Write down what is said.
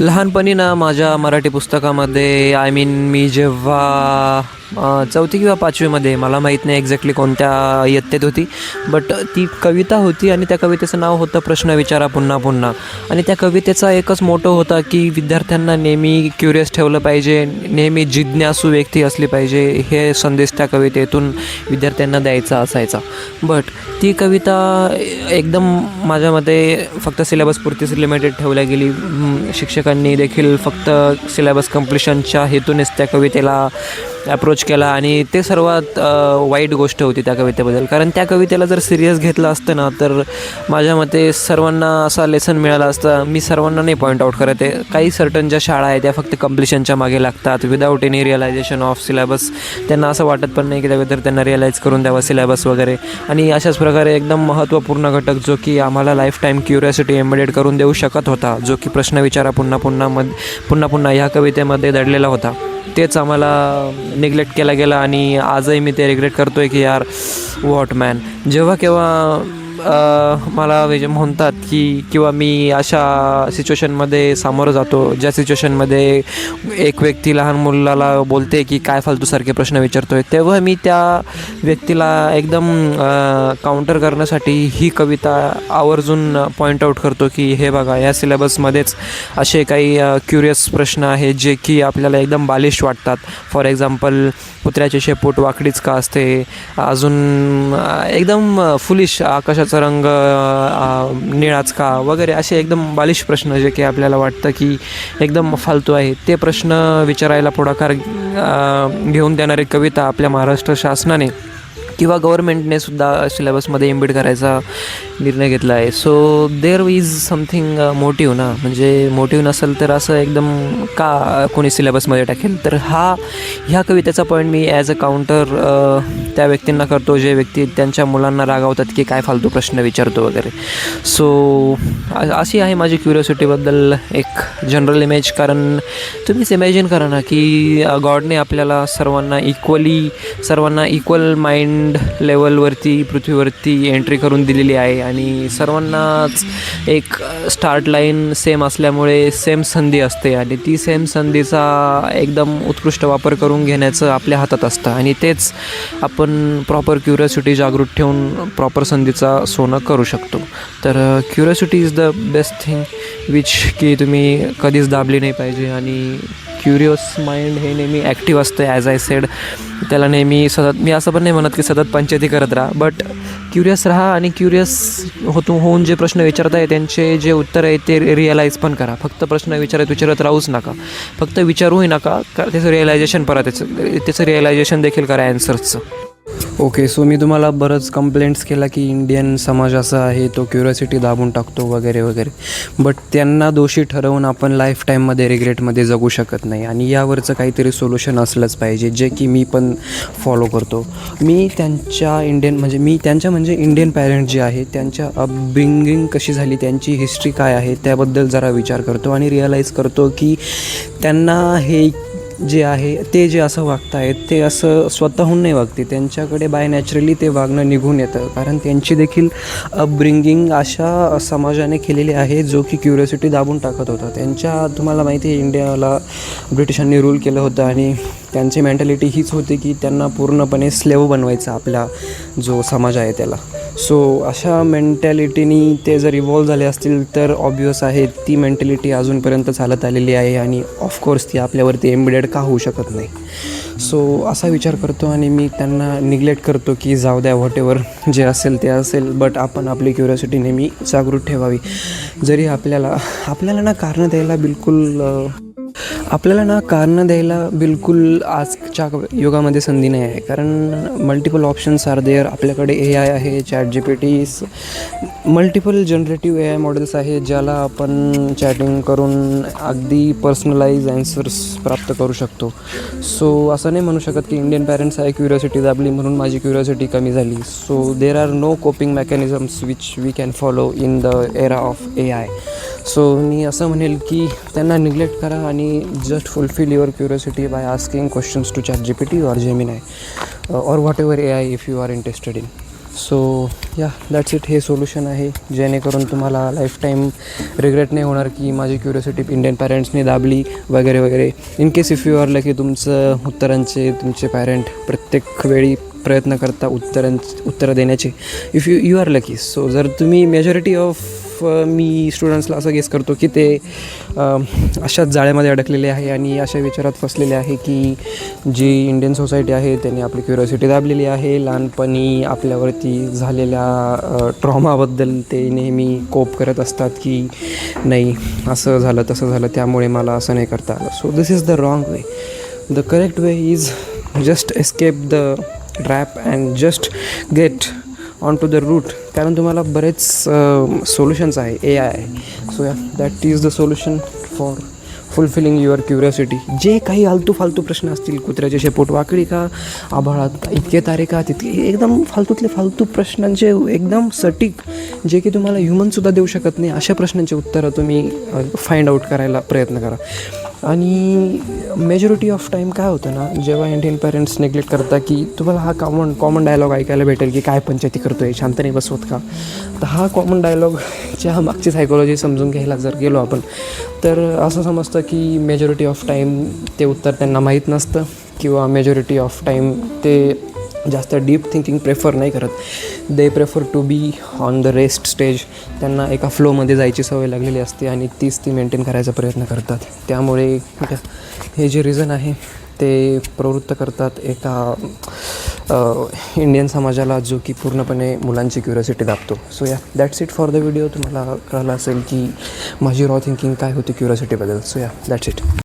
लहानपणी ना माझ्या मराठी पुस्तकामध्ये मी जेव्हा 4थी किंवा 5वीमध्ये मला माहीत नाही एक्झॅक्टली कोणत्या इयत्तेत होती, बट ती कविता होती आणि त्या कवितेचं नाव होतं प्रश्न विचारा पुन्हा पुन्हा. आणि त्या कवितेचा एकच मोटो होता की विद्यार्थ्यांना नेहमी क्युरियस ठेवलं पाहिजे, नेहमी जिज्ञासू व्यक्ती असली पाहिजे, हे संदेश त्या कवितेतून विद्यार्थ्यांना द्यायचा असायचा. बट ती कविता एकदम माझ्या मते फक्त सिलेबसपुरतीच लिमिटेड ठेवल्या गेली. शिक्षकांनी देखील फक्त सिलेबस कंप्लिशनच्या हेतूनच त्या कवितेला अप्रोच केला आणि ते सर्वात वाईट गोष्ट होती त्या कवितेबद्दल. कारण त्या कवितेला जर सिरियस घेतलं असतं ना तर माझ्या मते सर्वांना असा लेसन मिळाला असता. मी सर्वांना नाही पॉईंट आऊट करत आहे, काही सर्टन ज्या शाळा आहेत त्या फक्त कंप्लिशनच्या मागे लागतात without any realisation of syllabus. त्यांना असं वाटत पण नाही की त्या विद्यार्थ्यांना रिअलाईज करून द्यावा सिलेबस वगैरे. आणि अशाच प्रकारे एकदम महत्त्वपूर्ण घटक जो की आम्हाला लाईफ टाईम क्युरिओसिटी एम्बेडेड करून देऊ शकत होता, जो की प्रश्न विचारा पुन्हा पुन्हा ह्या कवितेमध्ये दडलेला होता, तेच आम्हाला निग्लेक्ट केला गेला. आणि आजही मी ते रिग्रेट करतो आहे की यार व्हॉट मॅन. जेव्हा केव्हा मला म्हणतात की किंवा मी अशा सिच्युएशनमध्ये सामोरं जातो ज्या सिच्युएशनमध्ये एक व्यक्ती लहान मुलाला बोलते की काय फालतूसारखे प्रश्न विचारतो आहे, तेव्हा मी त्या व्यक्तीला एकदम काउंटर करण्यासाठी ही कविता आवर्जून पॉईंट आऊट करतो की हे बघा, या सिलेबसमध्येच असे काही क्युरियस प्रश्न आहेत जे की आपल्याला एकदम बालिश वाटतात. फॉर एक्झाम्पल, कुत्र्याचे शेपूट वाकडीच का असते, अजून एकदम फुलिश आकाशाचा रंग निळाच का वगैरे, असे एकदम बालिश प्रश्न जे की आपल्याला वाटतं की एकदम फालतू आहे, ते प्रश्न विचारायला पुढाकार घेऊन देणारी कविता आपल्या महाराष्ट्र शासनाने किंवा गव्हर्मेंटने सुद्धा सिलेबसमध्ये एम्बेड करायचा निर्णय घेतला आहे. So there is something motive ना, म्हणजे मोटिव्ह नसेल तर असं एकदम का कोणी सिलेबसमध्ये टाकेल. तर ह्या कवितेचा point me as a counter त्या व्यक्तींना करतो जे व्यक्ती त्यांच्या मुलांना रागावतात की काय फालतू प्रश्न विचारतो वगैरे. सो अशी आहे माझी क्युरिओसिटीबद्दल एक जनरल इमेज. कारण तुम्हीच इमॅजिन करा ना की गॉडने आपल्याला सर्वांना इक्वल माइंड लेवलवरती पृथ्वीवरती एंट्री करून दिलेली आहे आणि सर्वांनाच एक स्टार्ट लाईन सेम असल्यामुळे सेम संधी असते आणि ती सेम संधीचा एकदम उत्कृष्ट वापर करून घेण्याचं आपल्या हातात असतं. आणि तेच आपण प्रॉपर क्युरिओसिटी जागृत ठेवून प्रॉपर संधीचा सोनं करू शकतो. तर curiosity is the best thing which की तुम्ही कधीच दाबली नाही पाहिजे. आणि क्युरियस माइंड हे नेहमी ॲक्टिव्ह असतं. ॲज आय सेड, त्याला नेहमी सतत, मी असं पण नाही म्हणत की सतत पंचायती करत राहा, बट क्युरियस राहा आणि क्युरियस होऊन जे प्रश्न विचारताय त्यांचे जे उत्तर आहे ते रिअलाईज पण करा. फक्त प्रश्न विचारत राहूच नका, फक्त विचारूही नका, त्याचं रिअलायझेशन त्याचं रिअलायझेशन देखील करा ॲन्सर्सचं. ओके, सो मी तुम्हाला बरंच कंप्लेंट्स केला की इंडियन समाज असा आहे, तो क्युरिओसिटी दाबून टाकतो वगैरे वगैरे, बट त्यांना दोषी ठरवून आपण लाईफ टाईममध्ये रिग्रेटमध्ये जगू शकत नाही. आणि यावरचं काहीतरी सोल्युशन असलंच पाहिजे जे की मी पण फॉलो करतो. मी त्यांच्या इंडियन पॅरेंट जे आहे त्यांच्या अपब्रिंगिंग कशी झाली, त्यांची हिस्ट्री काय आहे त्याबद्दल जरा विचार करतो आणि रिअलाईज करतो की त्यांना हे जे आहे ते जे असं वागतायत ते असं स्वतःहून नाही वागते, त्यांच्याकडे बाय नॅचरली ते वागणं निघून येतं. कारण त्यांची देखील अपब्रिंगिंग अशा समाजाने केलेली आहे जो की क्युरिओसिटी दाबून टाकत होता. तुम्हाला माहिती आहे इंडियाला ब्रिटिशांनी रूल केलं होतं आणि त्यांची मेंटॅलिटी हीच होती की त्यांना पूर्णपणे स्लेव बनवायचं आपला जो समाज आहे त्याला. सो अशा मेंटॅलिटीनी ते जर इव्हॉल्व झाले असतील तर ऑब्वियस आहे ती मेंटॅलिटी अजूनपर्यंत चालत आलेली आहे आणि ऑफकोर्स ती आपल्यावरती एम्बेडेड का होऊ शकत नाही. सो असा विचार करतो आणि मी त्यांना निग्लेक्ट करतो की जाऊ द्या, व्हॉटेवर जे असेल ते असेल, बट आपण आपली क्युरिओसिटी नेहमी जागृत ठेवावी. जरी आपल्याला कारणं द्यायला बिलकुल आजच्या युगामध्ये संधी नाही आहे. कारण मल्टिपल ऑप्शन्स आर देअर. आपल्याकडे AI आहे, ChatGPT, multiple generative AI models आहे ज्याला आपण चॅटिंग करून अगदी पर्सनलाइज ॲन्सर्स प्राप्त करू शकतो. सो असं नाही म्हणू शकत की इंडियन पॅरेंट्स आहे क्युरिओसिटी दाबली म्हणून माझी क्युरिओसिटी कमी झाली. So there are no coping mechanisms which we can follow in the era of AI. So मी असं म्हणेल की त्यांना निग्लेक्ट करा आणि just fulfil your curiosity by asking questions to ChatGPT or Gemini or whatever AI if you are interested in. So या that's it. हे solution आहे जेणेकरून तुम्हाला लाईफ टाईम रिग्रेट नाही होणार की माझी क्युरिओसिटी इंडियन पॅरेंट्सने दाबली वगैरे वगैरे. In case if you are lucky तुमचं तुमचे पॅरेंट प्रत्येक वेळी प्रयत्न करता उत्तरं देण्याचे. If you are lucky. So जर तुम्ही मेजॉरिटी ऑफ मी स्टुडंट्सला असं गेस करतो की ते अशाच जाळ्यामध्ये अडकलेले आहे आणि अशा विचारात फसलेले आहे की जी इंडियन सोसायटी आहे त्यांनी आपली क्युरिओसिटी दाबलेली आहे. लहानपणी आपल्यावरती झालेल्या ट्रॉमाबद्दल ते नेहमी कोप करत असतात की नाही असं झालं तसं झालं त्यामुळे मला असं नाही करता आलं. So this is the wrong way. The correct way is just escape the trap and just get on to the route. कारण तुम्हाला बरेच सोल्युशन्स आहे. AI आहे. So yeah that is the solution for fulfilling your curiosity. जे काही फालतू प्रश्न असतील, कुत्र्याचे शेपूट वाकडी का, आभाळात इतके तारे का, तितके एकदम फालतू प्रश्नांचे एकदम सटीक जे की तुम्हाला ह्युमनसुद्धा देऊ शकत नाही अशा प्रश्नांचे उत्तरं तुम्ही फाइंड आउट करायला प्रयत्न करा. आणि मेजॉरिटी ऑफ टाईम काय होतं ना, जेव्हा इंडियन पॅरेंट्स नेग्लेक्ट करता की तुम्हाला हा कॉमन डायलॉग ऐकायला भेटेल की काय पंचायती करतो आहे, शांत नाही बसवत का. तर हा कॉमन डायलॉगच्या मागची सायकोलॉजी समजून घ्यायला जर गेलो आपण तर असं समजतं की मेजॉरिटी ऑफ टाईम ते उत्तर त्यांना माहीत नसतं किंवा मेजॉरिटी ऑफ टाईम ते जास्त डीप थिंकिंग प्रेफर नाही करत. They prefer to be on the rest stage. त्यांना एका फ्लोमध्ये जायची सवय लागलेली असते आणि तीच ती मेंटेन करायचा प्रयत्न करतात. त्यामुळे हे जे रिझन आहे ते प्रवृत्त करतात एका इंडियन समाजाला जो की पूर्णपणे मुलांची क्युरिओसिटी दाबतो. सो या that's it for the video. तुम्हाला कळलं असेल की माझी रॉ थिंकिंग काय होती क्युरिओसिटीबद्दल. सो या दॅट्स इट.